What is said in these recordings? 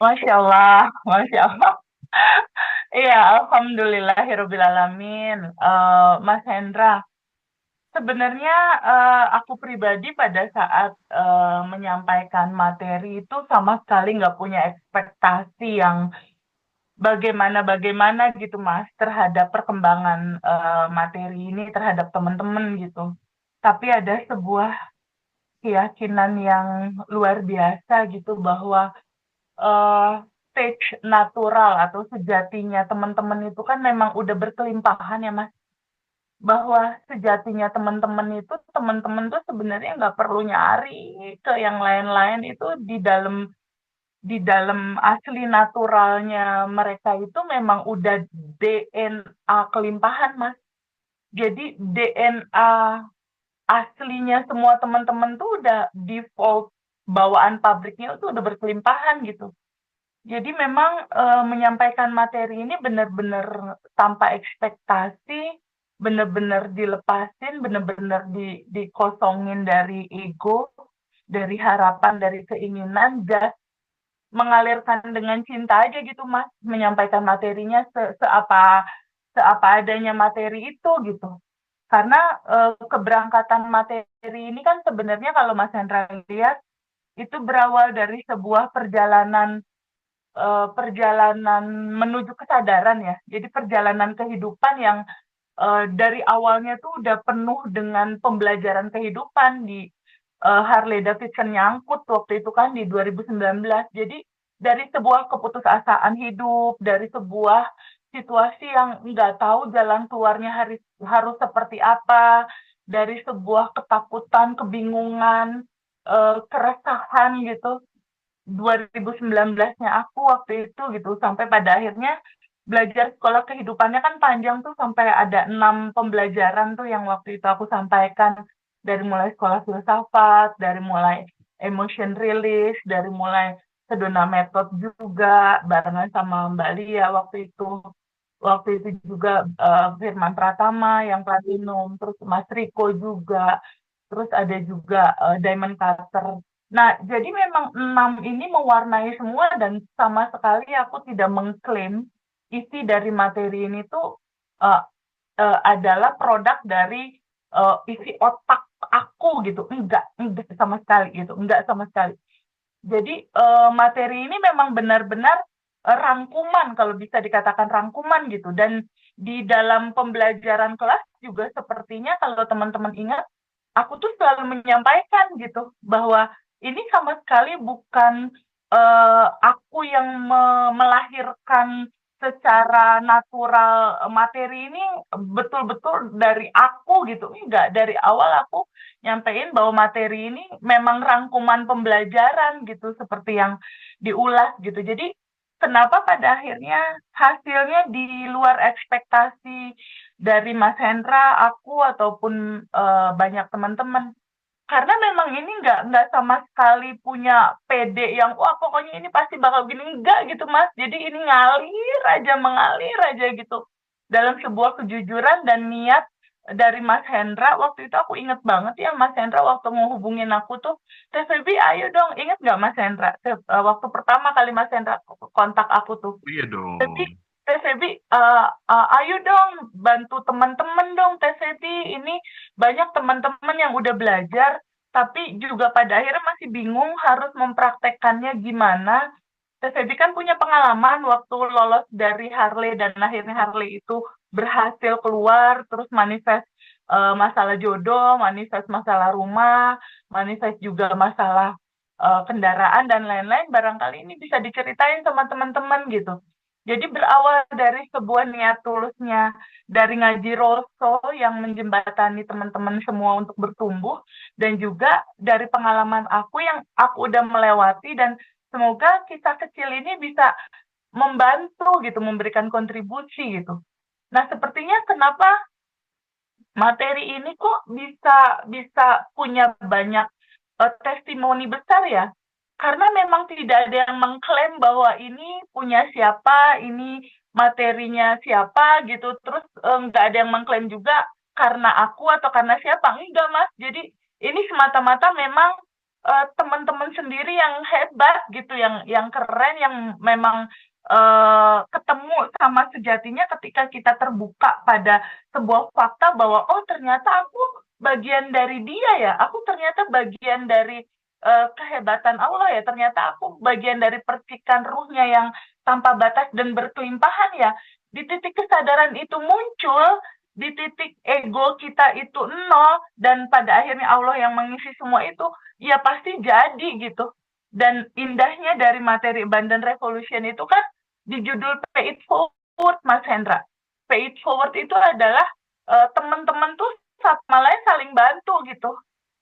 Masya Allah, Masya Allah. Iya, alhamdulillahirobbilalamin. Mas Hendra, sebenarnya aku pribadi pada saat menyampaikan materi itu sama sekali nggak punya ekspektasi yang bagaimana-bagaimana gitu, Mas, terhadap perkembangan materi ini terhadap teman-teman gitu. Tapi ada sebuah keyakinan yang luar biasa gitu bahwa eh stage natural atau sejatinya teman-teman itu kan memang udah berkelimpahan ya Mas, bahwa sejatinya teman-teman tuh sebenarnya nggak perlu nyari ke yang lain-lain, itu di dalam asli naturalnya mereka itu memang udah DNA kelimpahan Mas. Jadi DNA aslinya semua teman-teman tuh udah default, bawaan pabriknya itu udah berkelimpahan gitu. Jadi memang menyampaikan materi ini benar-benar tanpa ekspektasi, benar-benar dilepasin, benar-benar dikosongin dari ego, dari harapan, dari keinginan, just mengalirkan dengan cinta aja gitu Mas, menyampaikan materinya seapa seapa adanya materi itu gitu. Karena keberangkatan materi ini kan sebenarnya kalau Mas Hendra lihat itu berawal dari sebuah perjalanan menuju kesadaran ya. Jadi perjalanan kehidupan yang dari awalnya tuh udah penuh dengan pembelajaran kehidupan di Harley Davidson nyangkut waktu itu kan di 2019. Jadi dari sebuah keputusasaan hidup, dari sebuah situasi yang nggak tahu jalan keluarnya harus seperti apa, dari sebuah ketakutan, kebingungan, keresahan gitu, 2019-nya aku waktu itu gitu, sampai pada akhirnya belajar sekolah kehidupannya kan panjang tuh, sampai ada 6 pembelajaran tuh yang waktu itu aku sampaikan, dari mulai sekolah filsafat, dari mulai emotion release, dari mulai Sedona Method juga barengan sama Mbak Lia waktu itu. Waktu itu juga Firman Pratama yang platinum, terus Mas Riko juga, terus ada juga Diamond Cutter. Nah, jadi memang 6 ini mewarnai semua dan sama sekali aku tidak mengklaim isi dari materi ini tuh eh, adalah produk dari isi otak aku gitu. Enggak sama sekali gitu, enggak sama sekali. Jadi materi ini memang benar-benar rangkuman, kalau bisa dikatakan rangkuman gitu. Dan di dalam pembelajaran kelas juga sepertinya kalau teman-teman ingat, aku tuh selalu menyampaikan gitu bahwa ini sama sekali bukan aku yang melahirkan secara natural materi ini betul-betul dari aku gitu. Enggak, dari awal aku nyampein bahwa materi ini memang rangkuman pembelajaran gitu, seperti yang diulas gitu. Jadi kenapa pada akhirnya hasilnya di luar ekspektasi dari Mas Hendra, aku ataupun banyak teman-teman. Karena memang ini nggak sama sekali punya PD yang wah pokoknya ini pasti bakal gini, enggak gitu Mas. Jadi ini ngalir aja, mengalir aja gitu dalam sebuah kejujuran dan niat dari Mas Hendra. Waktu itu aku inget banget ya, Mas Hendra waktu menghubungin aku tuh, Teh Febi ayo dong, inget nggak Mas Hendra? Waktu pertama kali Mas Hendra kontak aku tuh, Iya Febi, dong. Teh Febi, ayo dong bantu teman-teman dong Teh Febi, ini banyak teman-teman yang udah belajar tapi juga pada akhirnya masih bingung harus mempraktekkannya gimana. Teh Febi kan punya pengalaman waktu lolos dari Harley dan akhirnya Harley itu berhasil keluar, terus manifest masalah jodoh, manifest masalah rumah, manifest juga masalah kendaraan dan lain-lain. Barangkali ini bisa diceritain sama teman-teman gitu. Jadi berawal dari sebuah niat tulusnya, dari ngaji Roso yang menjembatani teman-teman semua untuk bertumbuh, dan juga dari pengalaman aku yang aku udah melewati, dan semoga kisah kecil ini bisa membantu gitu, memberikan kontribusi gitu. Nah, sepertinya kenapa materi ini kok bisa bisa punya banyak testimoni besar ya? Karena memang tidak ada yang mengklaim bahwa ini punya siapa, ini materinya siapa gitu. Terus nggak ada yang mengklaim juga karena aku atau karena siapa. Enggak, Mas. Jadi ini semata-mata memang teman-teman sendiri yang hebat gitu, yang keren, yang memang ketemu sama sejatinya ketika kita terbuka pada sebuah fakta bahwa oh ternyata aku bagian dari dia ya, aku ternyata bagian dari kehebatan Allah ya, ternyata aku bagian dari percikan ruhnya yang tanpa batas dan berkelimpahan ya. Di titik kesadaran itu muncul, di titik ego kita itu nol, dan pada akhirnya Allah yang mengisi semua itu, ya pasti jadi gitu. Dan indahnya dari materi Abundant Revolution itu kan di judul Pay It Forward, Mas Hendra. Pay It Forward itu adalah teman-teman tuh satu sama lain saling bantu gitu.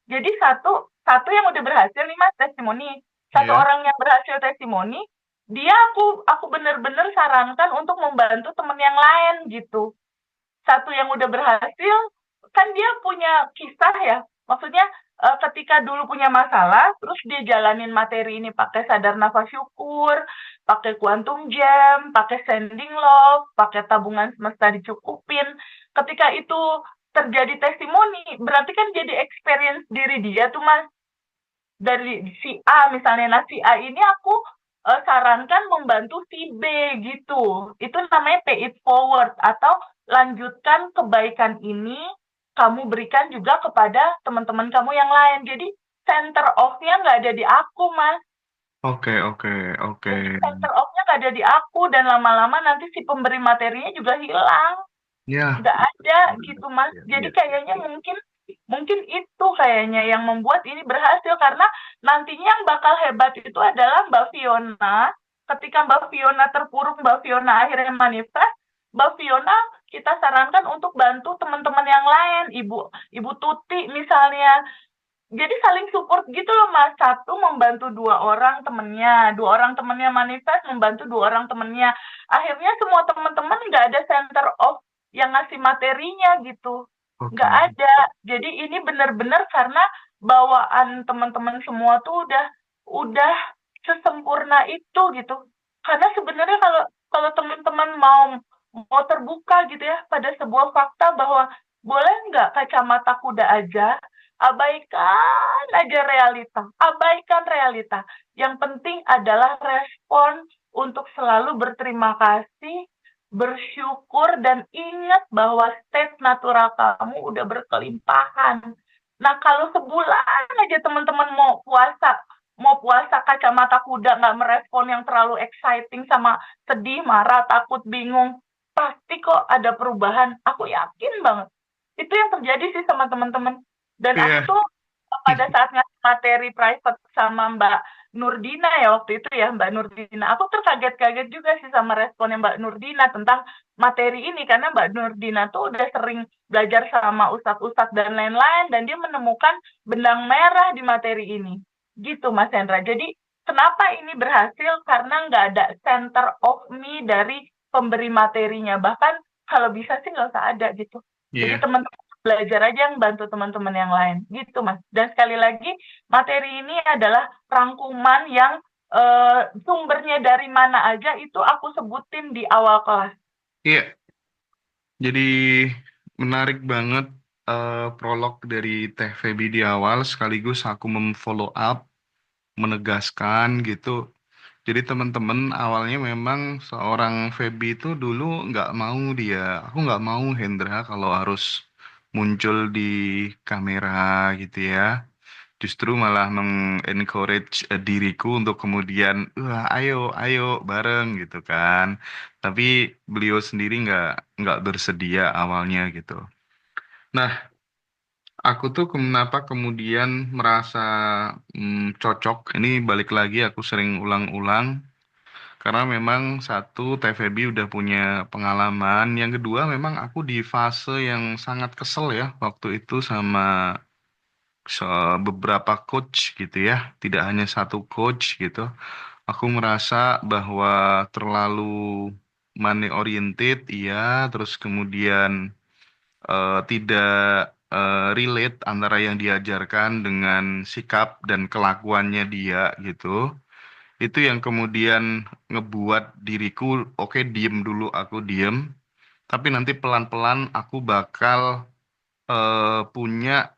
Jadi satu satu yang udah berhasil nih Mas testimoni, satu Iya. orang yang berhasil testimoni, dia aku bener-bener sarankan untuk membantu temen yang lain gitu. Satu yang udah berhasil, kan dia punya kisah ya. Maksudnya ketika dulu punya masalah, terus dia jalanin materi ini pakai sadar nafas syukur, pakai quantum jam, pakai sending love, pakai tabungan semesta dicukupin. Ketika itu terjadi testimoni, berarti kan jadi experience diri dia tuh Mas, dari si A misalnya. Nah, si A ini aku sarankan membantu si B gitu. Itu namanya pay it forward, atau lanjutkan kebaikan ini kamu berikan juga kepada teman-teman kamu yang lain. Jadi center off-nya nggak ada di aku, Mas. Oke, oke, oke. Jadi center off-nya nggak ada di aku, dan lama-lama nanti si pemberi materinya juga hilang, Ya, nggak ada gitu Mas. ya, Jadi ya. kayaknya mungkin mungkin itu kayaknya yang membuat ini berhasil, karena nantinya yang bakal hebat itu adalah Mbak Fiona. Ketika Mbak Fiona terpuruk, Mbak Fiona akhirnya manifest, Mbak Fiona kita sarankan untuk bantu teman-teman yang lain, Ibu Tuti misalnya. Jadi saling support gitu loh Mas. Satu membantu dua orang temennya manifest membantu dua orang temennya. Akhirnya semua teman-teman nggak ada center of yang ngasih materinya gitu. Nggak Oke. ada. Jadi ini benar-benar karena bawaan teman-teman semua tuh udah sesempurna itu gitu. Karena sebenarnya kalau kalau teman-teman mau mau terbuka gitu ya pada sebuah fakta bahwa boleh nggak kacamata kuda aja, abaikan aja realita, abaikan realita. Yang penting adalah respon untuk selalu berterima kasih, bersyukur, dan ingat bahwa state natural kamu udah berkelimpahan. Nah, kalau sebulan aja teman-teman mau puasa kacamata kuda, nggak merespon yang terlalu exciting sama sedih, marah, takut, bingung, pasti kok ada perubahan. Aku yakin banget. Itu yang terjadi sih sama teman-teman. Dan aku Iya. tuh pada saat ngasih materi private sama Mbak Nurdina ya waktu itu ya, Mbak Nurdina. Aku terkaget-kaget juga sih sama responnya Mbak Nurdina tentang materi ini, karena Mbak Nurdina tuh udah sering belajar sama ustadz-ustadz dan lain-lain, dan dia menemukan benang merah di materi ini. Gitu Mas Hendra. Jadi kenapa ini berhasil? Karena nggak ada center of me dari pemberi materinya. Bahkan kalau bisa sih nggak usah ada gitu. Jadi Iya. teman-teman belajar aja yang bantu teman-teman yang lain gitu Mas. Dan sekali lagi materi ini adalah rangkuman yang sumbernya dari mana aja itu aku sebutin di awal kelas. Iya. Jadi menarik banget prolog dari Teh Feby di awal, sekaligus aku memfollow up, menegaskan gitu. Jadi teman-teman awalnya memang seorang Feby itu dulu nggak mau aku nggak mau Hendra kalau harus muncul di kamera gitu ya. Justru malah mengencourage diriku untuk kemudian, wah ayo, ayo bareng gitu kan. Tapi beliau sendiri nggak bersedia awalnya gitu. Nah, aku tuh kenapa kemudian merasa cocok. Ini balik lagi aku sering ulang-ulang. Karena memang satu, TVB udah punya pengalaman. Yang kedua, memang aku di fase yang sangat kesel ya waktu itu sama beberapa coach gitu ya, tidak hanya satu coach gitu. Aku merasa bahwa terlalu money oriented, iya, terus kemudian tidak relate antara yang diajarkan dengan sikap dan kelakuannya dia gitu. Itu yang kemudian ngebuat diriku, oke, diem dulu, aku diem, tapi nanti pelan-pelan aku bakal punya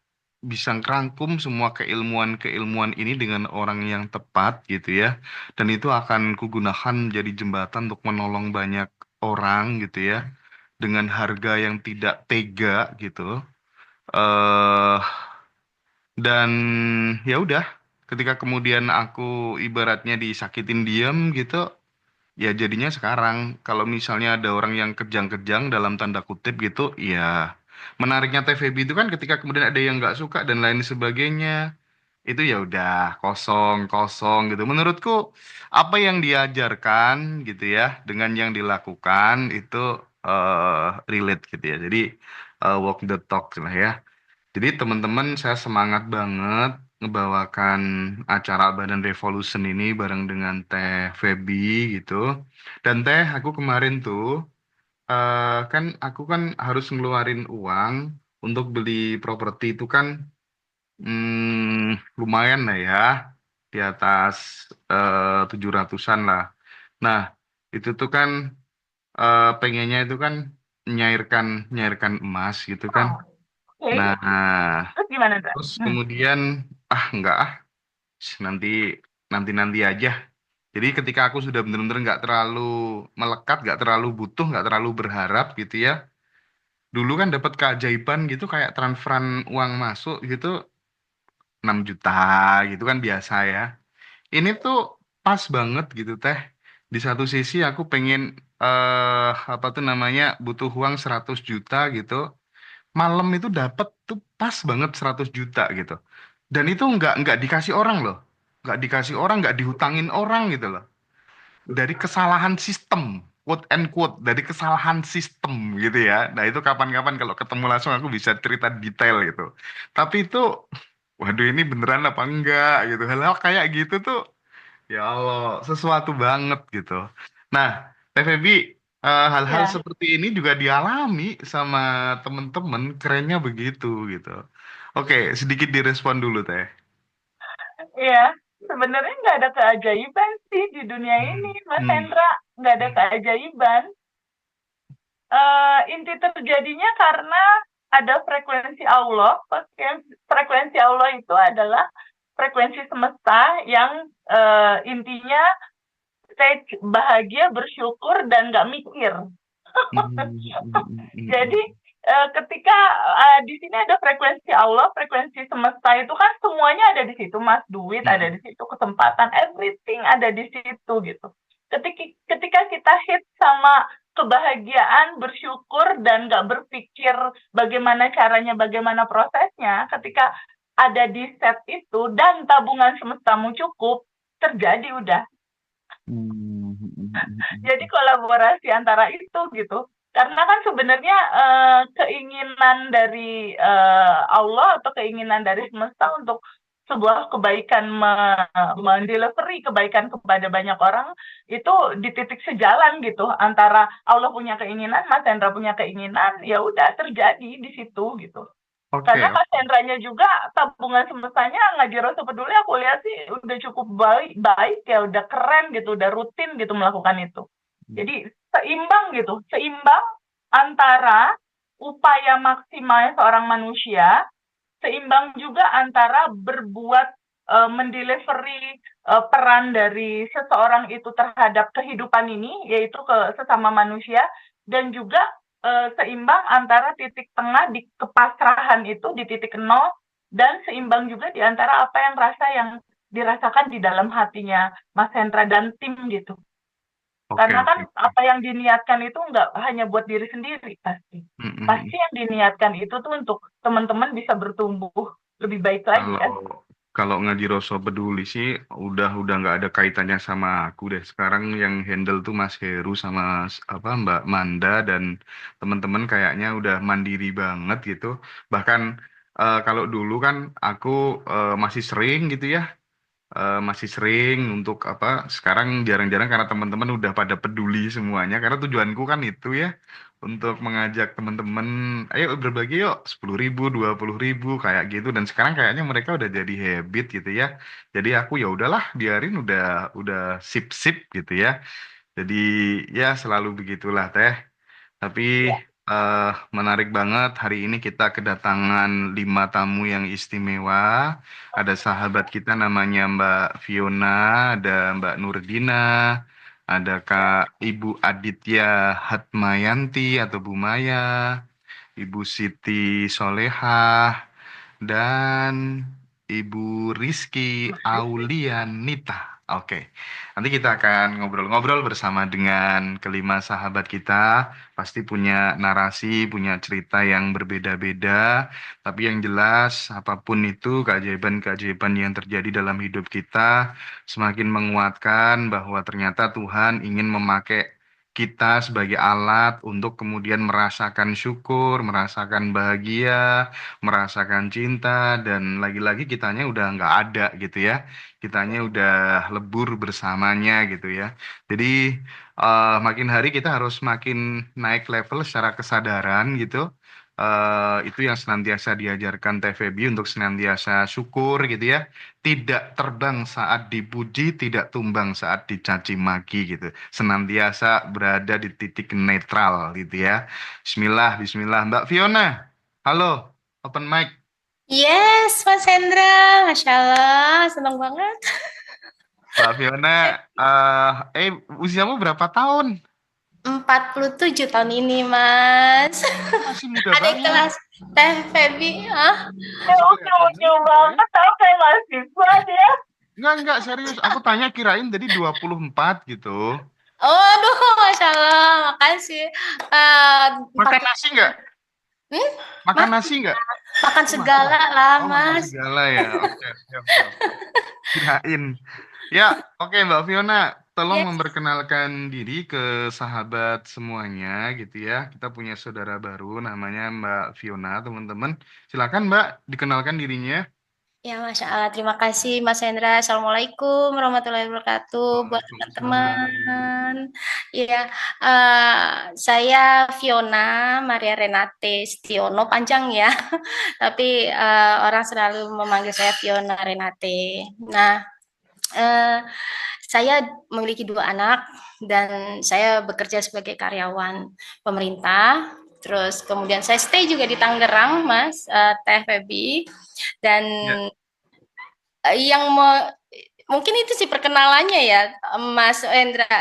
bisa ngerangkum semua keilmuan-keilmuan ini dengan orang yang tepat gitu ya. Dan itu akan kugunakan menjadi jembatan untuk menolong banyak orang gitu ya. Dengan harga yang tidak tega gitu. eh dan ya udah, ketika kemudian aku ibaratnya disakitin diam gitu, ya jadinya sekarang kalau misalnya ada orang yang kejang-kejang dalam tanda kutip gitu, ya menariknya TVB itu kan ketika kemudian ada yang nggak suka dan lain sebagainya, itu ya udah kosong kosong gitu. Menurutku apa yang diajarkan gitu ya dengan yang dilakukan itu relate gitu ya. Jadi walk the talk lah ya. Jadi teman-teman saya semangat banget ngebawakan acara Badan Revolution ini bareng dengan Teh Feby gitu. Dan Teh, aku kemarin tuh kan aku kan harus ngeluarin uang untuk beli properti itu kan lumayan lah ya, di atas 700-an lah. Nah, itu tuh kan pengennya itu kan nyairkan nyairkan emas gitu kan. Oh, oke. Nah, Terus gimana, Kak? terus kemudian enggak nanti nanti nanti aja. Jadi ketika aku sudah benar-benar nggak terlalu melekat, nggak terlalu butuh, nggak terlalu berharap gitu ya. Dulu kan dapat keajaiban gitu kayak transferan uang masuk gitu 6 juta gitu kan biasa ya. Ini tuh pas banget gitu Teh. Di satu sisi aku pengen apa tuh namanya butuh uang 100 juta gitu. Malam itu dapat tuh pas banget 100 juta gitu. Dan itu nggak dikasih orang loh. Nggak dikasih orang, nggak dihutangin orang gitu loh. Dari kesalahan sistem, quote and quote, dari kesalahan sistem gitu ya. Nah itu kapan-kapan kalau ketemu langsung aku bisa cerita detail gitu. Tapi itu, waduh ini beneran apa enggak gitu. Hal-hal kayak gitu tuh, ya Allah, sesuatu banget gitu. Nah, Teh Feby, hal-hal Ya, seperti ini juga dialami sama temen-temen, kerennya begitu gitu. Oke, sedikit direspon dulu Teh. iya. Sebenarnya nggak ada keajaiban sih di dunia ini, Hmm. Mas Hmm. Hendra. Nggak ada keajaiban. Inti terjadinya karena ada frekuensi Allah. Frekuensi Allah itu adalah frekuensi semesta yang intinya stage bahagia, bersyukur, dan nggak mikir. Hmm. Hmm. Hmm. Jadi ketika di sini ada frekuensi Allah, frekuensi semesta itu kan semuanya ada di situ, Mas. Duit ada Hmm. di situ, kesempatan, everything ada di situ gitu. Ketika kita hit sama kebahagiaan, bersyukur dan nggak berpikir bagaimana caranya, bagaimana prosesnya, ketika ada di set itu dan tabungan semestamu cukup, terjadi udah. Hmm. Hmm. Jadi kolaborasi antara itu gitu. Karena kan sebenarnya keinginan dari Allah atau keinginan dari semesta untuk sebuah kebaikan mendelivery kebaikan kepada banyak orang itu di titik sejalan gitu antara Allah punya keinginan, Mas Hendra punya keinginan, ya udah terjadi di situ gitu. Oke, Karena Mas oke. Hendranya juga tabungan semestanya ngaji Rasul Peduli aku lihat sih udah cukup baik, baik ya udah keren gitu, udah rutin gitu melakukan itu. Jadi seimbang gitu, seimbang antara upaya maksimal seorang manusia, seimbang juga antara berbuat mendelivery peran dari seseorang itu terhadap kehidupan ini, yaitu ke sesama manusia, dan juga seimbang antara titik tengah di kepasrahan itu di titik nol, dan seimbang juga di antara apa yang rasa yang dirasakan di dalam hatinya Mas Hendra dan tim gitu. Oke, Karena kan oke. apa yang diniatkan itu nggak hanya buat diri sendiri pasti. Mm, mm, Pasti mm. yang diniatkan itu tuh untuk teman-teman bisa bertumbuh lebih baik lagi Kalau kan. kalau ngaji Roso peduli sih udah nggak ada kaitannya sama aku deh. Sekarang yang handle tuh Mas Heru sama apa Mbak Manda dan teman-teman kayaknya udah mandiri banget gitu. Bahkan kalau dulu kan aku masih sering gitu ya, masih sering untuk apa sekarang jarang-jarang karena teman-teman udah pada peduli semuanya karena tujuanku kan itu ya untuk mengajak teman-teman ayo berbagi yuk 10.000 20.000 kayak gitu dan sekarang kayaknya mereka udah jadi habit gitu ya jadi aku ya udahlah biarin udah sip-sip gitu ya jadi ya selalu begitulah Teh tapi Ya, Menarik banget. Hari ini kita kedatangan 5 tamu yang istimewa. Ada sahabat kita namanya Mbak Fiona, ada Mbak Nurdina, ada Kak Ibu Aditya Hatmayanti atau Bu Maya, Ibu Siti Solehah, dan Ibu Rizky Aulianita. Oke, nanti kita akan ngobrol-ngobrol bersama dengan kelima sahabat kita. Pasti punya narasi, punya cerita yang berbeda-beda. Tapi yang jelas, apapun itu, keajaiban-keajaiban yang terjadi dalam hidup kita semakin menguatkan bahwa ternyata Tuhan ingin memakai kita sebagai alat untuk kemudian merasakan syukur, merasakan bahagia, merasakan cinta, dan lagi-lagi kitanya udah nggak ada gitu ya, kitanya udah lebur bersamanya gitu ya. Jadi makin hari kita harus makin naik level secara kesadaran gitu. Itu yang senantiasa diajarkan TVB, untuk senantiasa syukur gitu ya, tidak terbang saat dipuji, tidak tumbang saat dicaci maki gitu, senantiasa berada di titik netral gitu ya. Bismillah, Bismillah. Mbak Fiona, halo. Open mic. Yes, Mas Hendra, Masya Allah, senang banget. Mbak Fiona, usiamu berapa tahun? 47 tahun ini, Mas. Masih muda Ada banget. kelas Teh Febi, Masih kelihatan Lucu muda ya. banget, tau kayak mahasiswa dia. Enggak, serius. Aku tanya kirain tadi 24 gitu. Oh, aduh, Masya Allah, makasih. Makan nasi enggak? Hmm? Makan nasi enggak? Makan Oh, makan. segala lah, Oh, makan Mas. segala ya. Oke. Kirain. Ya, oke Mbak Fiona. Tolong Yes. memperkenalkan diri ke sahabat semuanya gitu ya. Kita punya saudara baru namanya Mbak Fiona, teman-teman. Silakan Mbak, dikenalkan dirinya. Ya, Masya Allah. Terima kasih, Mas Hendra. Assalamualaikum warahmatullahi wabarakatuh. Buat Waalaikumsalam. teman-teman. Ya, saya Fiona Maria Renate Stiono, panjang ya. Tapi orang selalu memanggil saya Fiona Renate. Nah, eh, saya memiliki 2 anak dan saya bekerja sebagai karyawan pemerintah. Terus kemudian saya stay juga di Tangerang, Mas, Teh Febi. Dan Ya, yang mungkin itu sih perkenalannya ya, Mas Endra.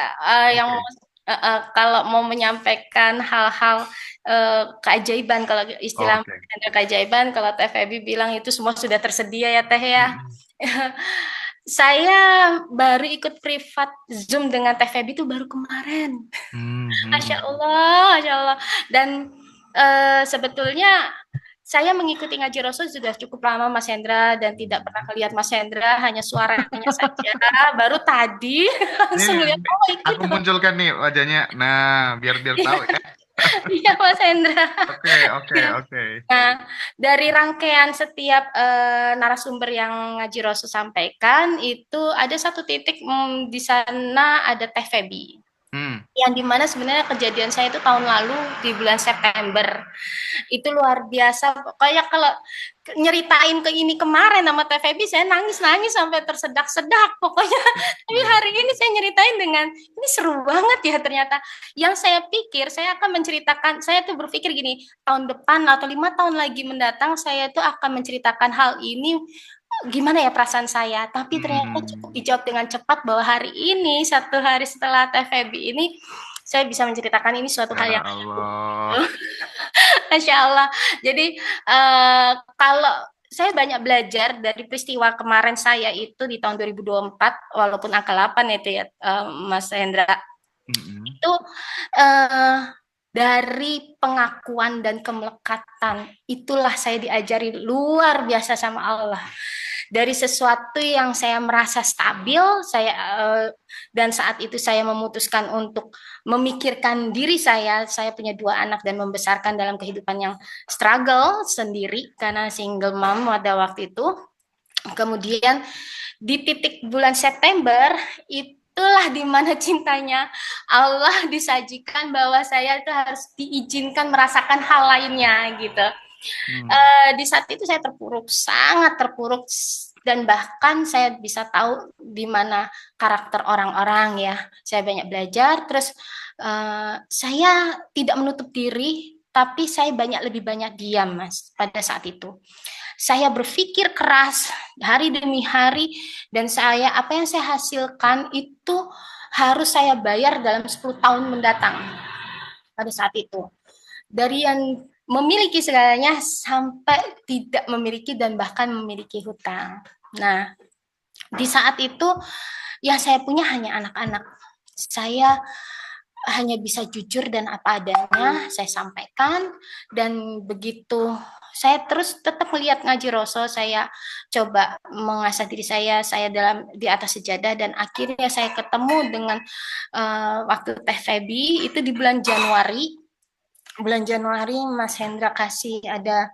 Yang oke. kalau mau menyampaikan hal-hal keajaiban, kalau istilah Oke. Mas Endra keajaiban, kalau Teh Febi bilang itu semua sudah tersedia ya Teh ya. Mm-mm. Saya baru ikut privat Zoom dengan Teh Febi itu baru kemarin. Masya Mhm. Allah, Masya Allah. Dan sebetulnya saya mengikuti ngaji Rasul sudah cukup lama, Mas Hendra, dan tidak pernah melihat Mas Hendra, hanya suaranya saja. Baru tadi langsung Nih, lihat, nih, oh ikut. aku munculkan nih wajahnya. Nah, biar biar tahu ya. Iya, Mas Hendra. Oke. Nah, dari rangkaian setiap narasumber yang ngaji Rasul sampaikan, itu ada satu titik di sana ada Teh Febi. Hmm. Yang dimana sebenarnya kejadian saya itu tahun lalu di bulan September. Itu luar biasa. Kayak kalau nyeritain ke ini kemarin sama TVB, saya nangis-nangis sampai tersedak-sedak pokoknya. Tapi Iya. hari ini saya nyeritain dengan, ini seru banget ya ternyata. Yang saya pikir, saya akan menceritakan, saya tuh berpikir gini, tahun depan atau 5 tahun lagi mendatang, saya tuh akan menceritakan hal ini, gimana ya perasaan saya. Tapi ternyata cukup dijawab dengan cepat bahwa hari ini, 1 hari setelah TVB ini, saya bisa menceritakan ini suatu hal Ya yang Allah. Masya Allah. Jadi kalau saya banyak belajar dari peristiwa kemarin saya itu di tahun 2024, walaupun angka 8 itu ya, Mas Hendra. Mm-mm. Itu dari pengakuan dan kemelekatan, itulah saya diajari luar biasa sama Allah. Dari sesuatu yang saya merasa stabil, dan saat itu saya memutuskan untuk memikirkan diri saya punya 2 anak dan membesarkan dalam kehidupan yang struggle sendiri karena single mom pada waktu itu. Kemudian di titik bulan September itulah dimana cintanya Allah disajikan bahwa saya itu harus diizinkan merasakan hal lainnya gitu. Di saat itu saya terpuruk, sangat terpuruk, dan bahkan saya bisa tahu di mana karakter orang-orang ya. Saya banyak belajar, terus saya tidak menutup diri tapi saya lebih banyak diam, Mas, pada saat itu. Saya berpikir keras hari demi hari, dan apa yang saya hasilkan itu harus saya bayar dalam 10 tahun mendatang pada saat itu. Dari yang memiliki segalanya sampai tidak memiliki dan bahkan memiliki hutang. Nah, di saat itu yang saya punya hanya anak-anak. Saya hanya bisa jujur dan apa adanya saya sampaikan, dan begitu saya terus tetap melihat ngaji Rasul, saya coba mengasah diri saya di atas sejadah, dan akhirnya saya ketemu dengan waktu Teh Febi itu di bulan Januari. Mas Hendra kasih ada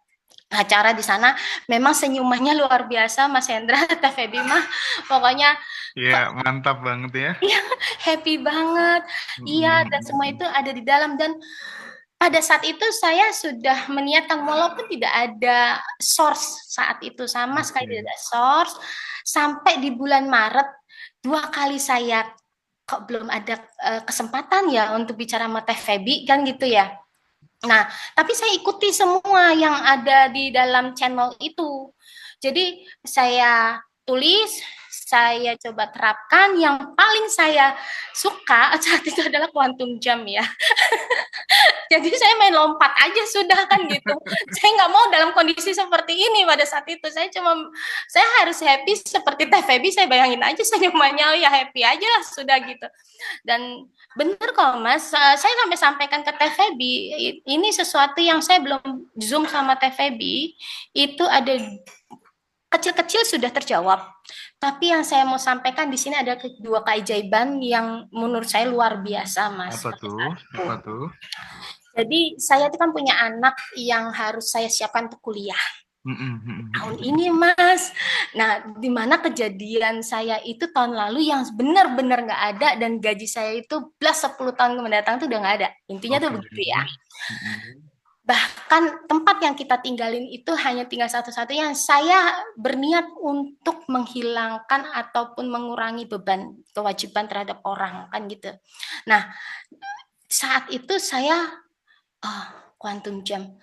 acara di sana, memang senyumannya luar biasa Mas Hendra. Teh Febi mah pokoknya Ya, mantap banget ya. iya, happy banget. Iya, dan semua itu ada di dalam, dan pada saat itu saya sudah meniatkan walaupun tidak ada source saat itu, sama sekali tidak ada source, sampai di bulan Maret 2 kali saya kok belum ada kesempatan ya untuk bicara sama Teh Febi kan gitu ya. Nah, tapi saya ikuti semua yang ada di dalam channel itu. Jadi saya tulis, saya coba terapkan. Yang paling saya suka saat itu adalah quantum jump ya. Jadi saya main lompat aja sudah kan gitu. Saya nggak mau dalam kondisi seperti ini pada saat itu. Saya harus happy seperti Teh Febi. Saya bayangin aja senyumannya, ya happy aja lah sudah gitu. Dan benar kok Mas, saya sampai sampaikan ke Teh Febi, ini sesuatu yang saya belum zoom sama Teh Febi, itu ada kecil-kecil sudah terjawab. Tapi yang saya mau sampaikan di sini ada 2 keajaiban yang menurut saya luar biasa, Mas. Apa tuh? Jadi saya itu kan punya anak yang harus saya siapkan untuk kuliah. Tahun ini Mas. Nah, di mana kejadian saya itu tahun lalu yang benar-benar nggak ada, dan gaji saya itu plus 10 tahun mendatang itu udah nggak ada. Intinya tuh begitu ya. Bahkan tempat yang kita tinggalin itu hanya tinggal satu-satunya. Saya berniat untuk menghilangkan ataupun mengurangi beban kewajiban terhadap orang kan gitu. Nah, saat itu saya quantum jump.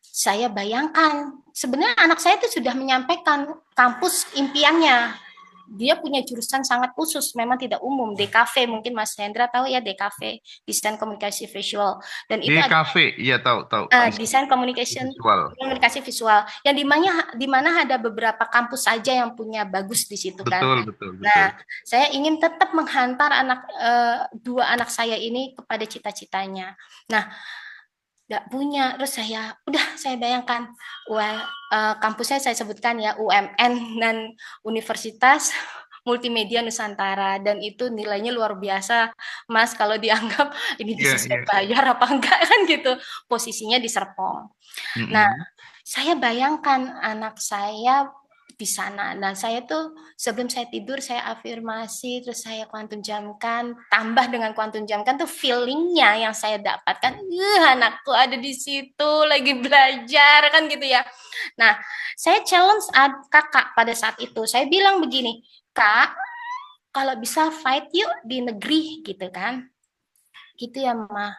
Saya bayangkan, sebenarnya anak saya itu sudah menyampaikan kampus impiannya. Dia punya jurusan sangat khusus, memang tidak umum, DKV, mungkin Mas Hendra tahu ya, DKV, Desain Komunikasi Visual. Dan itu DKV, iya tahu. Desain Komunikasi Visual. Yang di mana ada beberapa kampus saja yang punya bagus di situ kan. Betul. Nah, saya ingin tetap menghantar 2 anak saya ini kepada cita-citanya. Nah, nggak punya, terus saya bayangkan kampusnya saya sebutkan ya, UMN dan Universitas Multimedia Nusantara, dan itu nilainya luar biasa Mas, kalau dianggap ini bisa saya bayar apa enggak kan gitu, posisinya di Serpong. Nah, saya bayangkan anak saya di sana. Nah, saya tuh sebelum saya tidur saya afirmasi, terus saya quantum jamkan, tambah dengan quantum jamkan tuh feelingnya yang saya dapatkan, anakku ada di situ lagi belajar kan gitu ya. Nah, saya challenge kakak pada saat itu. Saya bilang begini, Kak, kalau bisa fight yuk di negeri gitu kan. Gitu ya, Ma.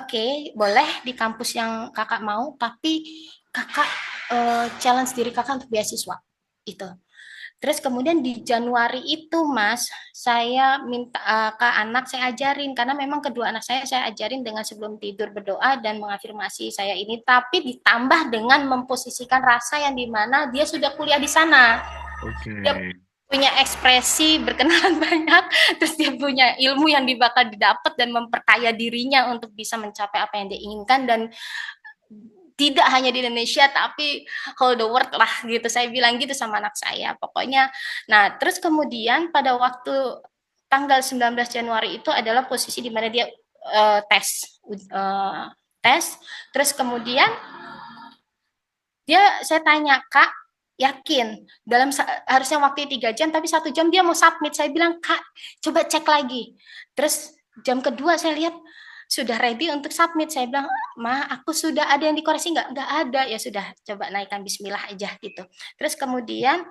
Oke, boleh di kampus yang kakak mau, tapi kakak challenge diri kakak untuk beasiswa itu. Terus kemudian di Januari itu Mas, saya minta ke anak saya ajarin, karena memang kedua anak saya ajarin dengan sebelum tidur berdoa dan mengafirmasi saya ini, tapi ditambah dengan memposisikan rasa yang dimana dia sudah kuliah di sana. Dia punya ekspresi, berkenalan banyak, terus dia punya ilmu yang bakal didapat dan memperkaya dirinya untuk bisa mencapai apa yang dia inginkan, dan tidak hanya di Indonesia tapi whole the world lah gitu, saya bilang gitu sama anak saya pokoknya. Nah, terus kemudian pada waktu tanggal 19 Januari itu adalah posisi di mana dia tes, terus kemudian saya tanya, Kak, yakin dalam harusnya waktu 3 jam tapi 1 jam dia mau submit. Saya bilang, Kak, coba cek lagi. Terus jam kedua saya lihat sudah ready untuk submit. Saya bilang, Ma, aku sudah ada yang dikoreksi nggak? Nggak ada. Ya sudah, coba naikkan bismillah aja gitu. Terus kemudian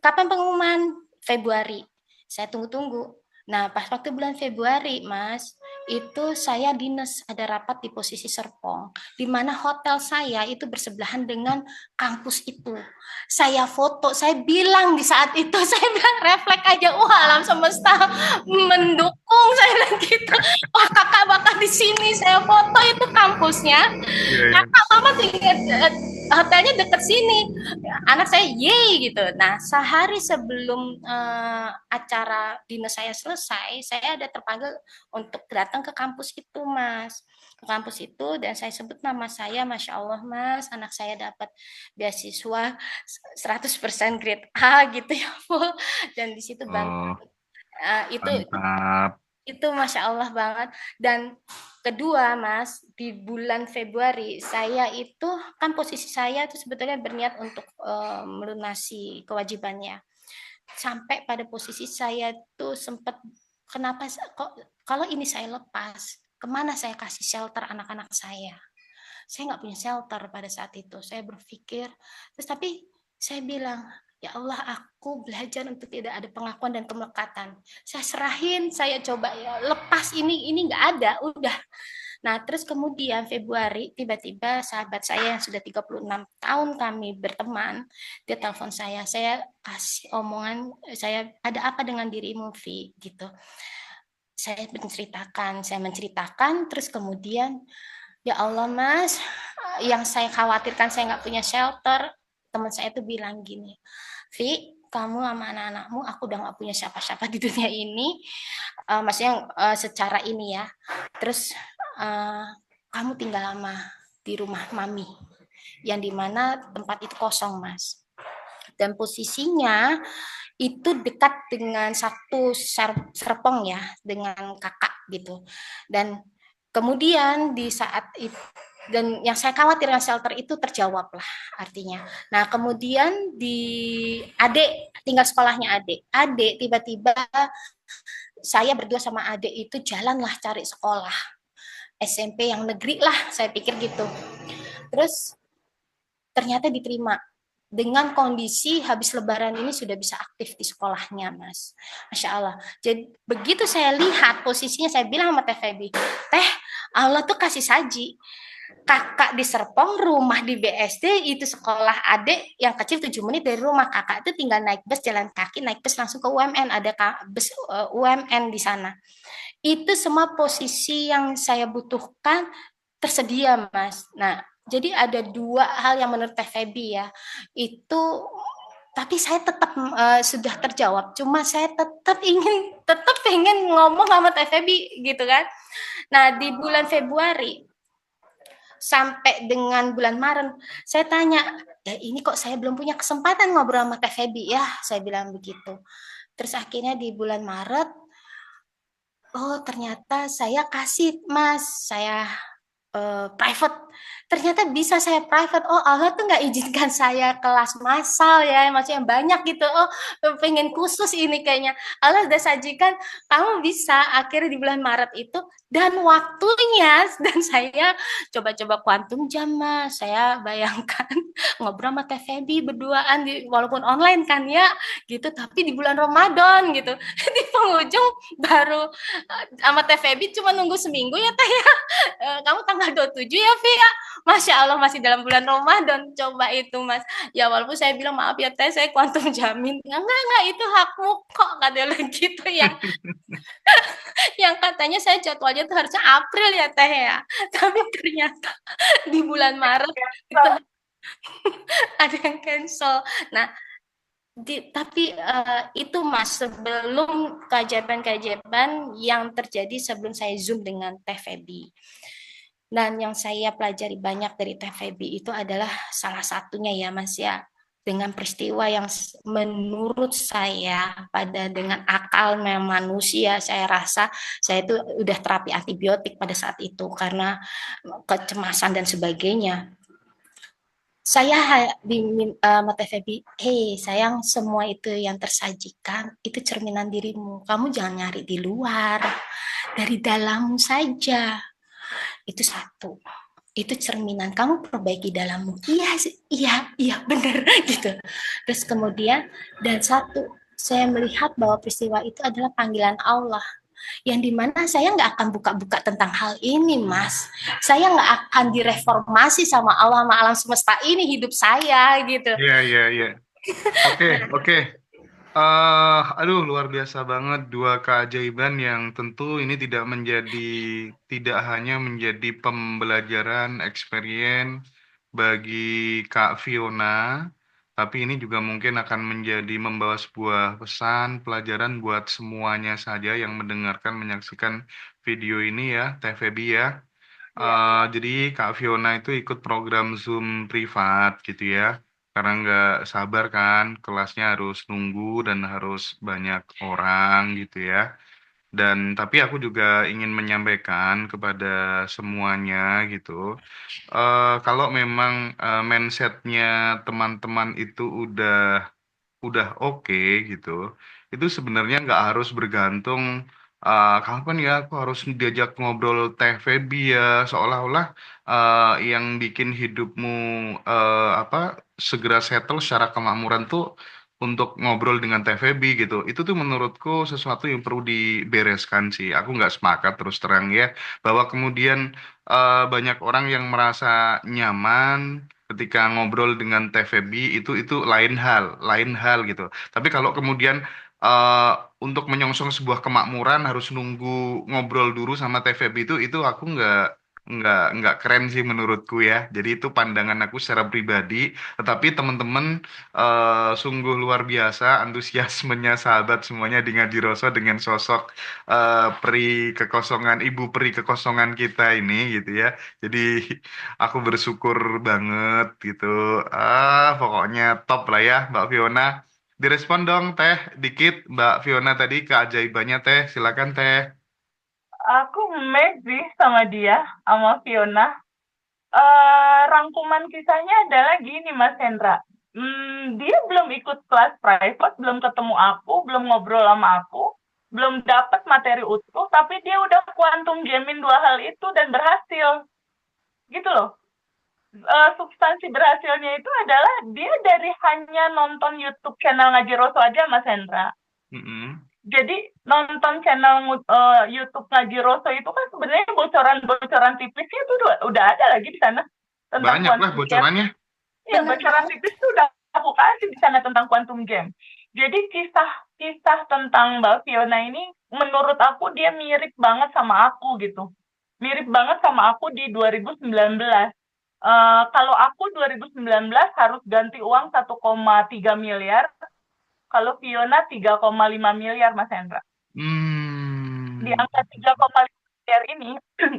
kapan pengumuman? Februari. Saya tunggu-tunggu. Nah, pas waktu bulan Februari, Mas, itu saya dinas, ada rapat di posisi Serpong, di mana hotel saya itu bersebelahan dengan kampus itu. Saya foto, saya bilang di saat itu, saya bilang refleks aja, wah alam semesta mendukung, saya bilang gitu. Wah kakak bakal di sini, saya foto itu kampusnya. Kakak mama tinggal hotelnya deket sini, anak saya yeay gitu. Nah sehari sebelum acara dinas saya selesai, saya ada terpanggil untuk datang ke kampus itu mas, ke kampus itu, dan saya sebut nama saya, Masya Allah mas, anak saya dapat beasiswa 100% grade A gitu ya full, dan di situ bangga. Itu Mantap. itu Masya Allah banget. Dan kedua mas, di bulan Februari saya itu kan posisi saya itu sebetulnya berniat untuk melunasi kewajibannya, sampai pada posisi saya tuh sempat kenapa kok kalau ini saya lepas, kemana saya kasih shelter anak-anak saya nggak punya shelter pada saat itu, saya berpikir. Terus tapi saya bilang, ya Allah, aku belajar untuk tidak ada pengakuan dan kemelekatan. Saya serahin, saya coba ya lepas ini nggak ada, udah. Nah, terus kemudian Februari tiba-tiba sahabat saya yang sudah 36 tahun kami berteman, dia telepon saya kasih omongan, saya ada apa dengan dirimu, Vi, gitu. Saya menceritakan, terus kemudian, ya Allah mas, yang saya khawatirkan saya nggak punya shelter, teman saya tuh bilang gini, Vi, kamu sama anak-anakmu, aku udah nggak punya siapa-siapa di dunia ini, maksudnya secara ini ya, terus kamu tinggal lama di rumah mami, yang dimana tempat itu kosong mas, dan posisinya itu dekat dengan satu Serpong ya, dengan kakak gitu, dan kemudian di saat itu, dan yang saya khawatir dengan shelter itu terjawab lah artinya. Nah kemudian di adik, tinggal sekolahnya adik tiba-tiba saya berdua sama adik itu jalanlah cari sekolah SMP yang negeri lah, saya pikir gitu. Terus ternyata diterima dengan kondisi habis lebaran ini sudah bisa aktif di sekolahnya mas, Masya Allah. Jadi begitu saya lihat posisinya, saya bilang sama Teh Febi, Teh, Allah tuh kasih saji, kakak di Serpong, rumah di BSD, itu sekolah adik yang kecil 7 menit dari rumah, kakak itu tinggal naik bus, jalan kaki, naik bus langsung ke UMN, ada bus UMN di sana. Itu semua posisi yang saya butuhkan tersedia mas. Nah jadi ada dua hal yang menurut Teh Febi ya, itu tapi saya tetap sudah terjawab, cuma saya tetap pengen ngomong sama Teh Febi gitu kan. Nah di bulan Februari sampai dengan bulan Maret saya tanya, ya ini kok saya belum punya kesempatan ngobrol sama Teh Febi ya, saya bilang begitu. Terus akhirnya di bulan Maret, oh ternyata saya kasih mas, saya private, ternyata bisa saya private. Oh Allah tuh nggak izinkan saya kelas massal ya, maksudnya banyak gitu. Oh pengen khusus ini kayaknya Allah udah sajikan, kamu bisa. Akhirnya di bulan Maret itu dan waktunya, dan saya coba-coba kuantum jam mas, saya bayangkan ngobrol sama Teh Febi berduaan walaupun online kan ya gitu, tapi di bulan Ramadan gitu. Di penghujung baru sama Teh Febi cuma nunggu seminggu ya Teh ya, kamu tanggal 27 ya Via, Masya Allah masih dalam bulan Ramadan, coba itu mas. Ya walaupun saya bilang maaf ya Teh, saya kuantum jamin, enggak itu hakmu kok, katanya gitu ya. Yang katanya saya jadwalnya tuh harusnya April ya Teh ya, tapi ternyata di bulan Maret itu ada yang cancel. Nah tapi itu mas, sebelum keajaiban-keajaiban yang terjadi sebelum saya Zoom dengan Teh Febi. Dan yang saya pelajari banyak dari Teh Febi itu adalah salah satunya ya mas ya, dengan peristiwa yang menurut saya pada dengan akal manusia, saya rasa saya itu udah terapi antibiotik pada saat itu karena kecemasan dan sebagainya. Saya diminta Teh Febi, hey sayang, semua itu yang tersajikan itu cerminan dirimu, kamu jangan nyari di luar, dari dalammu saja. Itu satu, itu cerminan, kamu perbaiki dalammu. Iya benar gitu. Terus kemudian, dan satu, saya melihat bahwa peristiwa itu adalah panggilan Allah. yang dimana saya nggak akan buka-buka tentang hal ini, Mas. Saya nggak akan direformasi sama Allah, sama alam semesta ini hidup saya gitu. Iya, iya, iya. Oke, oke. Aduh, luar biasa banget dua keajaiban yang tentu ini tidak hanya menjadi pembelajaran, experience bagi Kak Fiona, tapi ini juga mungkin akan membawa sebuah pesan, pelajaran buat semuanya saja yang mendengarkan, menyaksikan video ini ya, Teh Feby ya. Jadi Kak Fiona itu ikut program Zoom privat gitu ya, karena nggak sabar kan, kelasnya harus nunggu dan harus banyak orang gitu ya. Dan tapi aku juga ingin menyampaikan kepada semuanya gitu, kalau memang mindsetnya teman-teman itu udah oke gitu, itu sebenarnya nggak harus bergantung kapan ya aku harus diajak ngobrol Teh Feby ya, seolah-olah yang bikin hidupmu apa segera settle secara kemakmuran tuh untuk ngobrol dengan Teh Feby gitu. Itu tuh menurutku sesuatu yang perlu dibereskan sih. Aku nggak sepakat terus terang ya, bahwa kemudian banyak orang yang merasa nyaman ketika ngobrol dengan Teh Feby, itu lain hal gitu. Tapi kalau kemudian eh, untuk menyongsong sebuah kemakmuran harus nunggu ngobrol dulu sama Teh Feby, itu aku nggak keren sih menurutku ya. Jadi itu pandangan aku secara pribadi. Tetapi teman-teman sungguh luar biasa antusiasmenya sahabat semuanya di Ngaji Roso dengan sosok ibu peri kekosongan kita ini gitu ya. Jadi aku bersyukur banget gitu. Pokoknya top lah ya, Mbak Fiona. Direspon dong, Teh, dikit, Mbak Fiona tadi keajaibannya, Teh. Silakan, Teh. Aku amazed sih sama dia, sama Fiona. Rangkuman kisahnya adalah gini, Mas Hendra. Dia belum ikut kelas private, belum ketemu aku, belum ngobrol sama aku, belum dapat materi utuh, tapi dia udah quantum jamin dua hal itu dan berhasil. Gitu loh. Substansi berhasilnya itu adalah dia dari hanya nonton YouTube channel Ngaji Roso aja, Mas Hendra. Mm-mm. Jadi nonton channel YouTube Ngaji Roso itu kan sebenarnya bocoran-bocoran tipisnya itu udah ada lagi di sana tentang Banyak lah quantum game. bocorannya. Iya, bocoran tipis itu udah aku kasih di sana tentang quantum game. Jadi kisah tentang Mbak Fiona ini menurut aku dia mirip banget sama aku gitu. Mirip banget sama aku di 2019. Kalau aku 2019 harus ganti uang 1,3 miliar, kalau Fiona 3,5 miliar, Mas Hendra. Di angka 3,5 miliar ini,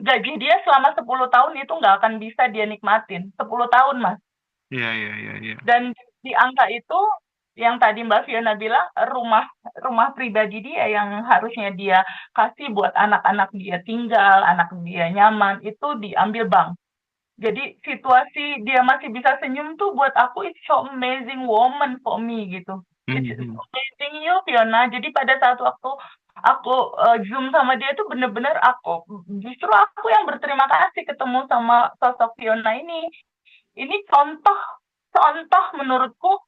gaji dia selama 10 tahun itu nggak akan bisa dia nikmatin. 10 tahun, Mas. Iya, iya, iya, iya. Dan di angka itu, yang tadi Mbak Fiona bilang, rumah pribadi dia yang harusnya dia kasih buat anak-anak dia tinggal, anak dia nyaman, itu diambil bank. Jadi situasi dia masih bisa senyum tuh buat aku it's so amazing woman for me gitu. It's amazing you, Fiona. Jadi pada saat waktu aku Zoom sama dia tuh bener-bener justru aku yang berterima kasih ketemu sama sosok Fiona ini. Ini contoh menurutku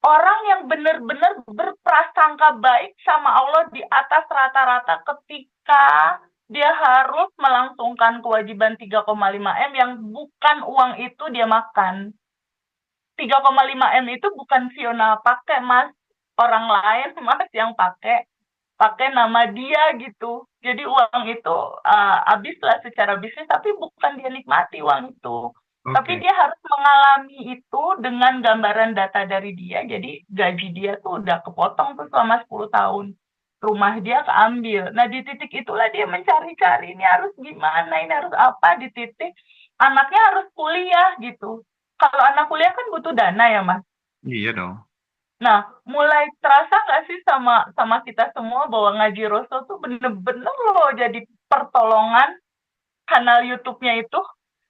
orang yang benar-benar berprasangka baik sama Allah di atas rata-rata ketika dia harus melangsungkan kewajiban 3,5 M yang bukan uang itu dia makan. 3,5 M itu bukan Fiona pakai, Mas. Orang lain, Mas, yang pakai nama dia gitu. Jadi uang itu habislah secara bisnis, tapi bukan dia nikmati uang itu. Tapi dia harus mengalami itu dengan gambaran data dari dia. Jadi gaji dia tuh udah kepotong tuh selama 10 tahun. Rumah dia keambil. Nah, di titik itulah dia mencari-cari ini harus gimana, ini harus apa, di titik anaknya harus kuliah gitu. Kalau anak kuliah kan butuh dana ya, Mas. Iya dong. Nah, mulai terasa nggak sih sama kita semua bahwa Ngaji Roso tuh bener-bener loh jadi pertolongan kanal YouTube-nya itu.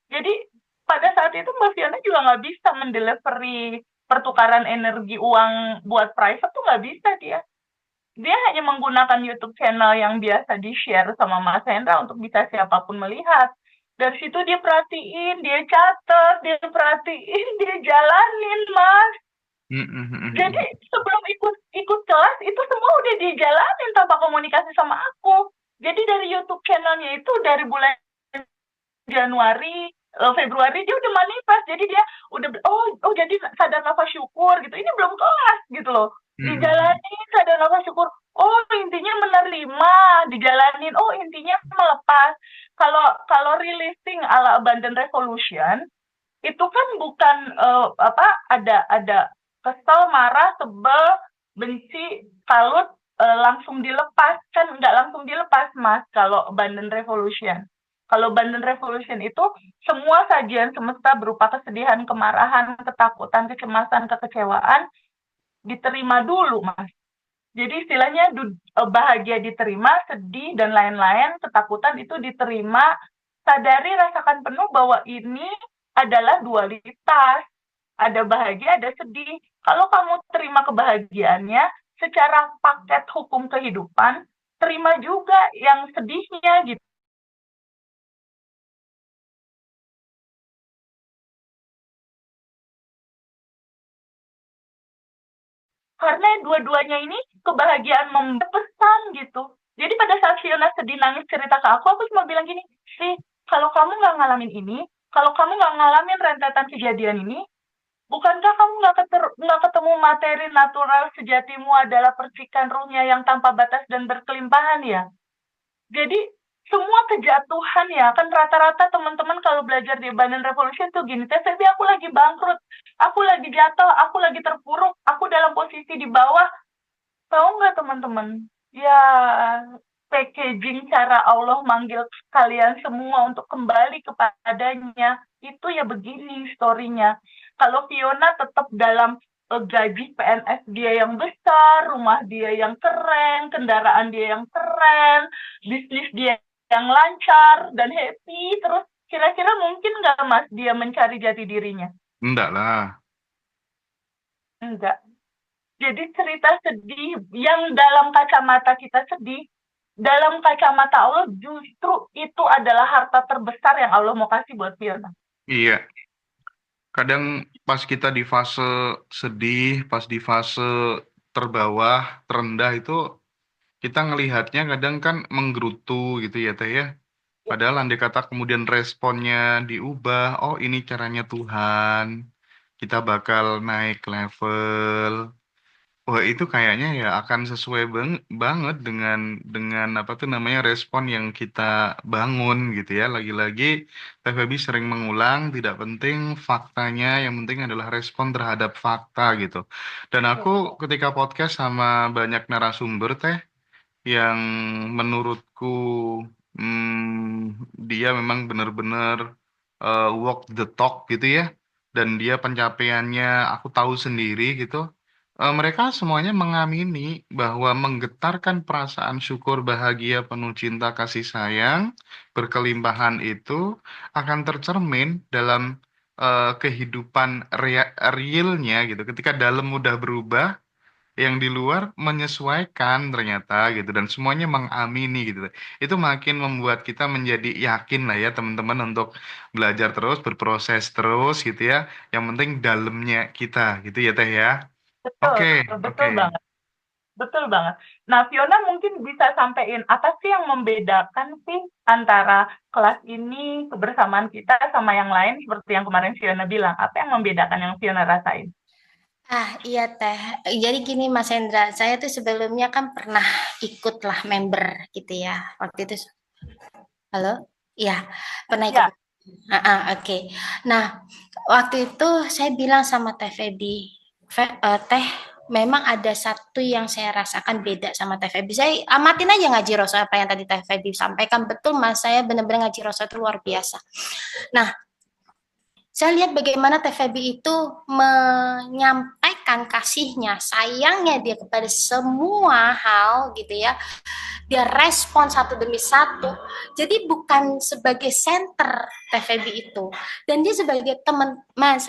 Jadi pada saat itu Mbak Fiona juga nggak bisa mendelivery pertukaran energi uang buat private tuh nggak bisa dia. Dia hanya menggunakan YouTube channel yang biasa di-share sama Mas Hendra untuk bisa siapapun melihat. Dari situ dia perhatiin, dia catat, dia perhatiin, dia jalanin, Mas. Jadi sebelum ikut kelas itu semua udah dijalanin tanpa komunikasi sama aku. Jadi dari YouTube channelnya itu dari bulan Januari, Februari dia udah manifest. Jadi dia udah jadi sadar nafas syukur gitu. Ini belum kelas gitu loh. Dijalani sadar nafas syukur. Oh, intinya menerima, dijalanin. Oh, intinya melepas. Kalau releasing ala Abundant Revolution itu kan bukan ada kesel, marah, sebel, benci, kalut, langsung dilepas. Kan nggak langsung dilepas, Mas, kalau Abundant Revolution. Kalau Abundant Revolution itu semua sajian semesta berupa kesedihan, kemarahan, ketakutan, kecemasan, kekecewaan diterima dulu, Mas. Jadi istilahnya bahagia diterima, sedih dan lain-lain, ketakutan itu diterima, sadari, rasakan penuh bahwa ini adalah dualitas. Ada bahagia, ada sedih. Kalau kamu terima kebahagiaannya, secara paket hukum kehidupan, terima juga yang sedihnya gitu. Karena dua-duanya ini kebahagiaan mempesan gitu. Jadi pada saat Fiona sedih nangis cerita ke aku cuma bilang gini, sih, kalau kamu nggak ngalamin ini, kalau kamu nggak ngalamin rentetan kejadian ini, bukankah kamu nggak ketemu materi natural sejatimu adalah percikan ruhnya yang tanpa batas dan berkelimpahan ya? Jadi semua kejatuhan ya, kan rata-rata teman-teman kalau belajar di Abundant Revolution tuh gini, tapi aku lagi bangkrut, aku lagi jatuh, aku lagi terpuruk, aku dalam posisi di bawah. Tahu nggak teman-teman? Ya, packaging cara Allah manggil kalian semua untuk kembali kepadanya, itu ya begini story-nya. Kalau Fiona tetap dalam gaji PNS dia yang besar, rumah dia yang keren, kendaraan dia yang keren, bisnis dia yang lancar dan happy, terus kira-kira mungkin nggak, Mas, dia mencari jati dirinya? Enggak lah. Enggak. Jadi cerita sedih yang dalam kacamata kita sedih, dalam kacamata Allah justru itu adalah harta terbesar yang Allah mau kasih buat Fiona. Iya. Kadang pas kita di fase sedih, pas di fase terbawah, terendah itu kita ngelihatnya kadang kan menggerutu gitu ya Teh ya. Padahal andai kata kemudian responnya diubah, oh ini caranya Tuhan, kita bakal naik level. Wah itu kayaknya ya akan sesuai banget dengan apa tuh namanya respon yang kita bangun gitu ya. Lagi-lagi TVB sering mengulang, tidak penting faktanya, yang penting adalah respon terhadap fakta gitu. Dan aku ketika podcast sama banyak narasumber Teh, yang menurutku dia memang benar-benar walk the talk gitu ya, dan dia pencapaiannya aku tahu sendiri gitu. Mereka semuanya mengamini bahwa menggetarkan perasaan syukur, bahagia, penuh cinta, kasih sayang, berkelimpahan itu akan tercermin dalam kehidupan realnya gitu. Ketika dalam udah berubah, yang di luar menyesuaikan ternyata gitu, dan semuanya mengamini gitu. Itu makin membuat kita menjadi yakin lah ya teman-teman untuk belajar terus, berproses terus gitu ya. Yang penting dalamnya kita gitu ya Teh ya. Betul, Oke, betul oke. banget. Betul banget. Nah, Fiona mungkin bisa sampaikan apa sih yang membedakan sih antara kelas ini, kebersamaan kita sama yang lain seperti yang kemarin Fiona bilang. Apa yang membedakan yang Fiona rasain? Iya Teh. Jadi gini Mas Hendra, saya tuh sebelumnya kan pernah ikutlah member gitu ya. Waktu itu, halo? Iya, pernah ikut. Ya, Oke. Nah, waktu itu saya bilang sama Teh Feby, Teh, memang ada satu yang saya rasakan beda sama Teh Feby. Saya amatin aja ngaji Rasul apa yang tadi Teh Feby sampaikan. Betul Mas, saya benar-benar ngaji Rasul itu luar biasa. Nah, saya lihat bagaimana Teh Feby itu menyampaikan kasihnya, sayangnya dia kepada semua hal gitu ya. Dia respon satu demi satu. Jadi bukan sebagai center Teh Feby itu. Dan dia sebagai teman Mas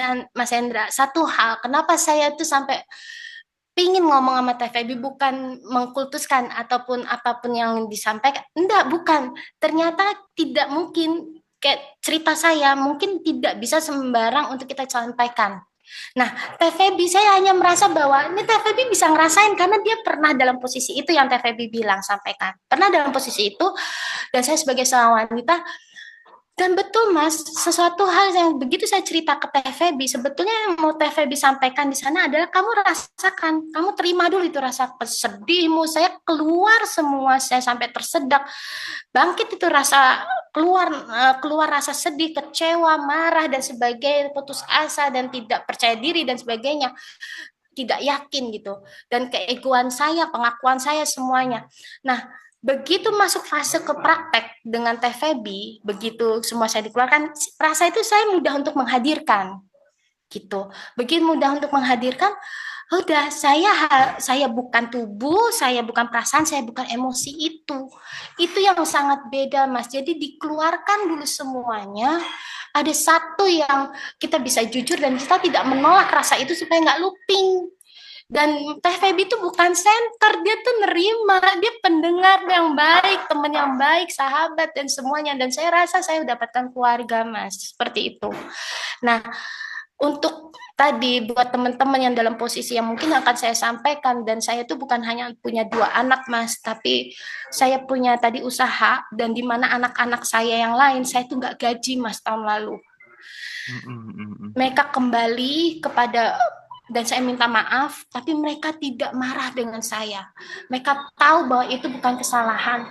Hendra. Satu hal, kenapa saya tuh sampai pingin ngomong sama Teh Feby bukan mengkultuskan ataupun apapun yang disampaikan. Enggak, bukan. Ternyata tidak mungkin kayak cerita saya mungkin tidak bisa sembarang untuk kita sampaikan Nah, Teh Feby saya hanya merasa bahwa ini Teh Feby bisa ngerasain karena dia pernah dalam posisi itu yang Teh Feby bilang sampaikan. Pernah dalam posisi itu dan saya sebagai seorang wanita dan betul Mas, sesuatu hal yang begitu saya cerita ke Teh Feby, sebetulnya yang mau Teh Feby sampaikan di sana adalah kamu rasakan, kamu terima dulu itu rasa sedihmu, saya keluar semua, saya sampai tersedak, bangkit itu rasa keluar rasa sedih, kecewa, marah dan sebagainya, putus asa dan tidak percaya diri dan sebagainya, tidak yakin gitu, dan keegoan saya, pengakuan saya semuanya. Nah, begitu masuk fase ke praktek dengan Teh Feby, begitu semua saya dikeluarkan, rasa itu saya mudah untuk menghadirkan gitu. Begitu mudah untuk menghadirkan, udah saya bukan tubuh, saya bukan perasaan, saya bukan emosi itu. Itu yang sangat beda, Mas. Jadi dikeluarkan dulu semuanya. Ada satu yang kita bisa jujur dan kita tidak menolak rasa itu supaya nggak looping. Dan Teh Feby itu bukan center, dia tuh nerima, dia pendengar yang baik, teman yang baik, sahabat dan semuanya. Dan saya rasa saya dapatkan keluarga, Mas, seperti itu. Nah, untuk tadi buat teman-teman yang dalam posisi yang mungkin akan saya sampaikan, dan saya tuh bukan hanya punya 2 anak Mas, tapi saya punya tadi usaha, dan di mana anak-anak saya yang lain saya tuh nggak gaji Mas tahun lalu. Mereka kembali kepada, dan saya minta maaf, tapi mereka tidak marah dengan saya. Mereka tahu bahwa itu bukan kesalahan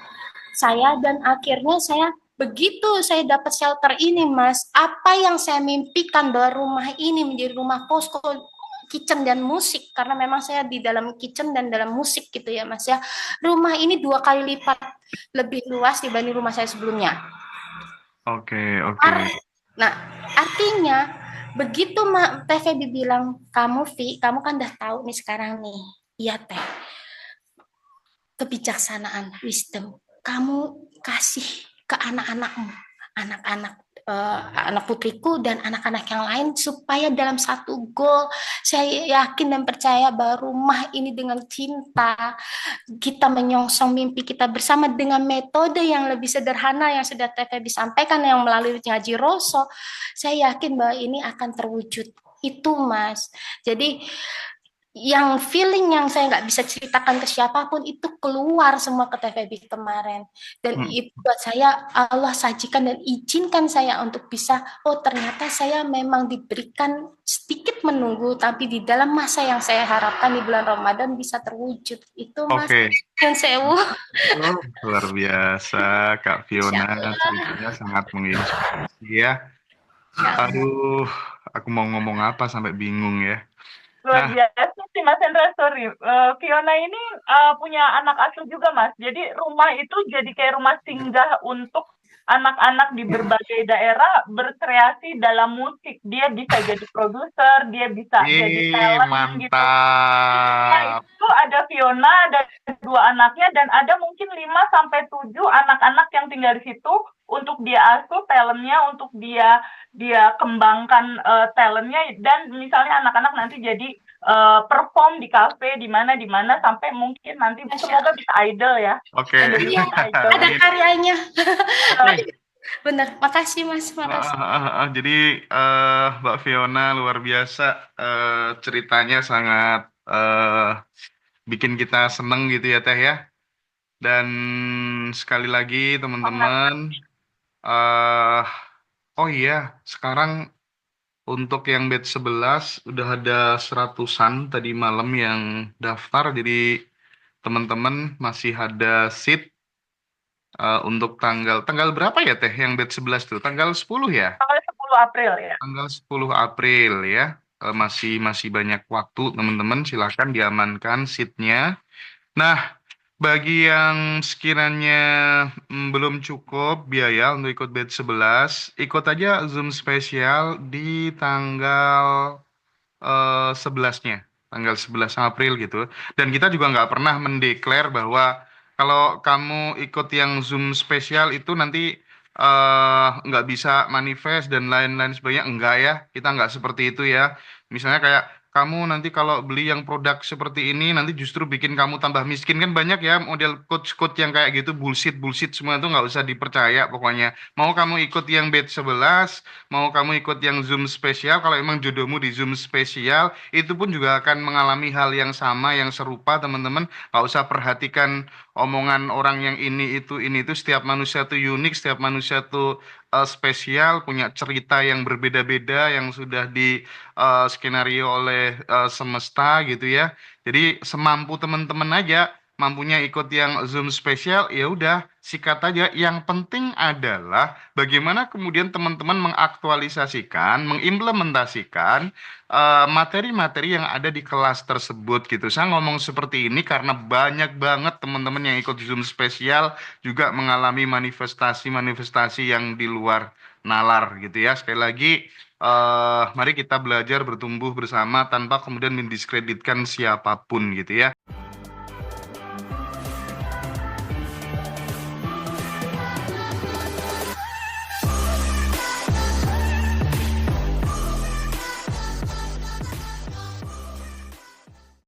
saya, dan akhirnya saya begitu saya dapat shelter ini Mas, apa yang saya mimpikan bahwa rumah ini menjadi rumah posko kitchen dan musik, karena memang saya di dalam kitchen dan dalam musik gitu ya Mas ya. Rumah ini 2 kali lipat lebih luas dibanding rumah saya sebelumnya. Oke. Nah, artinya begitu Teh Feby bilang, kamu Vi, kamu kan udah tahu nih sekarang nih. Iya Teh. Kebijaksanaan, wisdom. Kamu kasih ke anak-anakmu, anak putriku dan anak-anak yang lain, supaya dalam satu goal, saya yakin dan percaya bahwa rumah ini dengan cinta kita menyongsong mimpi kita bersama dengan metode yang lebih sederhana yang sudah Teh Feby sampaikan yang melalui ngaji Roso. Saya yakin bahwa ini akan terwujud. Itu Mas. Jadi yang feeling yang saya nggak bisa ceritakan ke siapapun itu keluar semua ke Teh Feby kemarin, dan itu buat saya Allah sajikan dan izinkan saya untuk bisa, oh ternyata saya memang diberikan sedikit menunggu, tapi di dalam masa yang saya harapkan di bulan Ramadan bisa terwujud. Itu Mas yang sewu. Luar biasa Kak Fiona, ceritanya sangat menginspirasi ya. Aduh, aku mau ngomong apa sampai bingung ya. Luar biasa sih Mas Hendra, sorry. Fiona ini punya anak asuh juga Mas. Jadi rumah itu jadi kayak rumah singgah untuk anak-anak di berbagai daerah berkreasi dalam musik. Dia bisa jadi produser, dia bisa jadi talent mantap. gitu. Nah, itu ada Fiona, ada 2 anaknya, dan ada mungkin 5-7 anak-anak yang tinggal di situ untuk dia asuh talentnya, untuk dia kembangkan talentnya, dan misalnya anak-anak nanti jadi perform di kafe di mana sampai mungkin nanti semoga bisa idol ya. Oke. Ada karyanya. Benar, makasih Mas, makasih. Jadi Mbak Fiona luar biasa, ceritanya sangat bikin kita seneng gitu ya Teh ya. Dan sekali lagi teman-teman, oh iya, sekarang untuk yang batch 11 udah ada 100-an tadi malam yang daftar, jadi teman-teman masih ada seat untuk tanggal berapa ya Teh yang batch 11 tuh? Tanggal 10 ya? Tanggal 10 April ya. Tanggal 10 April ya. Masih banyak waktu teman-teman, silahkan diamankan seatnya. Nah, bagi yang sekiranya belum cukup biaya untuk ikut batch 11, ikut aja Zoom spesial di tanggal 11-nya, tanggal 11 April gitu. Dan kita juga nggak pernah mendeklar bahwa kalau kamu ikut yang Zoom spesial itu nanti nggak bisa manifest dan lain-lain sebagainya. Enggak ya, kita nggak seperti itu ya. Misalnya kayak kamu nanti kalau beli yang produk seperti ini nanti justru bikin kamu tambah miskin. Kan banyak ya model coach-coach yang kayak gitu, bullshit semua itu nggak usah dipercaya pokoknya. Mau kamu ikut yang batch 11, mau kamu ikut yang Zoom spesial, kalau emang jodohmu di Zoom spesial, itu pun juga akan mengalami hal yang sama, yang serupa teman-teman. Nggak usah perhatikan omongan orang yang ini itu. Setiap manusia tuh unik, setiap manusia tuh spesial, punya cerita yang berbeda-beda, yang sudah di skenario oleh semesta gitu ya. Jadi semampu teman-teman aja, mampunya ikut yang Zoom spesial, ya udah sikat aja. Yang penting adalah bagaimana kemudian teman-teman mengaktualisasikan, mengimplementasikan materi-materi yang ada di kelas tersebut gitu. Saya ngomong seperti ini karena banyak banget teman-teman yang ikut Zoom spesial juga mengalami manifestasi-manifestasi yang di luar nalar gitu ya. Sekali lagi, mari kita belajar bertumbuh bersama tanpa kemudian mendiskreditkan siapapun gitu ya.